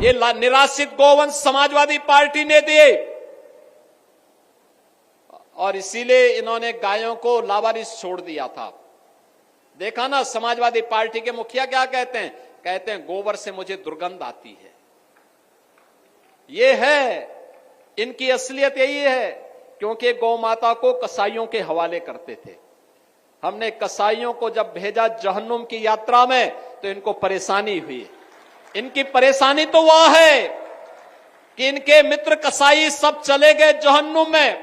ये निराश्रित गोवंश समाजवादी पार्टी ने दिए और इसीलिए इन्होंने गायों को लावारिस छोड़ दिया था। देखा ना समाजवादी पार्टी के मुखिया क्या कहते हैं? कहते हैं गोबर से मुझे दुर्गंध आती है। ये है इनकी असलियत, यही है, क्योंकि गौ माता को कसाईयों के हवाले करते थे। हमने कसाईयों को जब भेजा जहन्नुम की यात्रा में तो इनको परेशानी हुई। इनकी परेशानी तो वह है कि इनके मित्र कसाई सब चले गए जहन्नुम में,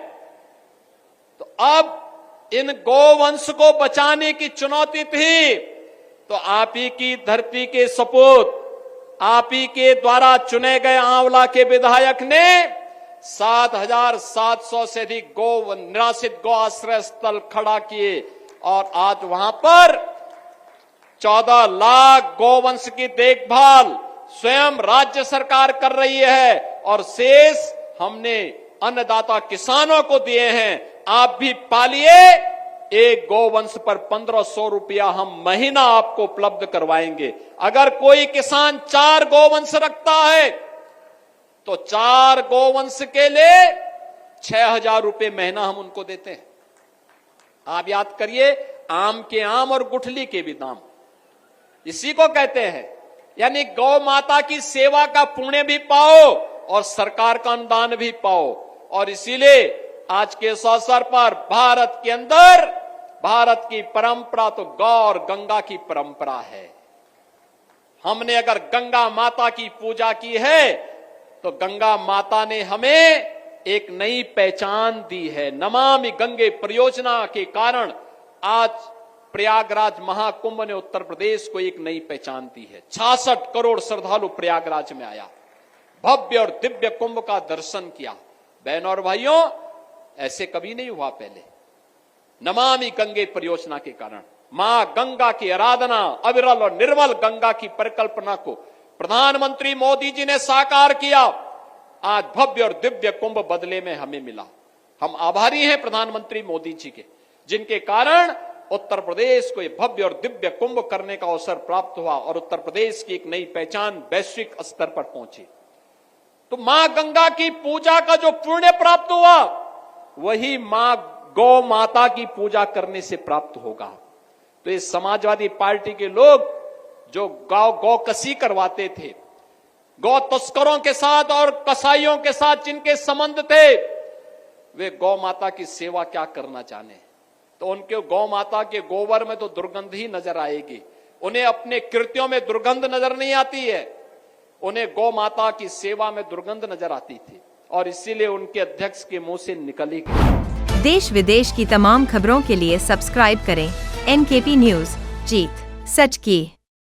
तो अब इन गोवंश को बचाने की चुनौती थी। तो आप ही की धरती के सपूत, आप ही के द्वारा चुने गए आंवला के विधायक ने 7,700 से अधिक निराश्रित गौ आश्रय स्थल खड़ा किए और आज वहां पर 14 लाख गोवंश की देखभाल स्वयं राज्य सरकार कर रही है और शेष हमने अन्नदाता किसानों को दिए हैं। आप भी पालिए, एक गोवंश पर 1,500 रुपया हम महीना आपको उपलब्ध करवाएंगे। अगर कोई किसान 4 गोवंश रखता है तो 4 गोवंश के लिए 6,000 रुपये महीना हम उनको देते हैं। आप याद करिए, आम के आम और गुठली के भी दाम, इसी को कहते हैं। यानी गौ माता की सेवा का पुण्य भी पाओ और सरकार का अनुदान भी पाओ। और इसीलिए आज के इस अवसर पर भारत के अंदर, भारत की परंपरा तो गौ और गंगा की परंपरा है। हमने अगर गंगा माता की पूजा की है तो गंगा माता ने हमें एक नई पहचान दी है। नमामि गंगे परियोजना के कारण आज प्रयागराज महाकुंभ ने उत्तर प्रदेश को एक नई पहचान दी है। 66 करोड़ श्रद्धालु प्रयागराज में आया, भव्य और दिव्य कुंभ का दर्शन किया। बहनों और भाइयों, ऐसे कभी नहीं हुआ पहले। नमामि गंगे परियोजना के कारण मां गंगा की आराधना, अविरल और निर्मल गंगा की परिकल्पना को प्रधानमंत्री मोदी जी ने साकार किया। आज भव्य और दिव्य कुंभ बदले में हमें मिला। हम आभारी हैं प्रधानमंत्री मोदी जी के, जिनके कारण उत्तर प्रदेश को यह भव्य और दिव्य कुंभ करने का अवसर प्राप्त हुआ और उत्तर प्रदेश की एक नई पहचान वैश्विक स्तर पर पहुंची। तो मां गंगा की पूजा का जो पुण्य प्राप्त हुआ, वही मां गौ माता की पूजा करने से प्राप्त होगा। तो इस समाजवादी पार्टी के लोग जो गौ कसी करवाते थे, गौ तस्करों के साथ और कसाईयों के साथ जिनके संबंध थे, वे गौ माता की सेवा क्या करना जाने। तो उनके गौ माता के गोबर में तो दुर्गंध ही नजर आएगी। उन्हें अपने कृत्यों में दुर्गंध नजर नहीं आती है, उन्हें गौ माता की सेवा में दुर्गंध नजर आती थी और इसीलिए उनके अध्यक्ष के मुंह से निकली गई। देश विदेश की तमाम खबरों के लिए सब्सक्राइब करें NKP न्यूज। जीत सच की।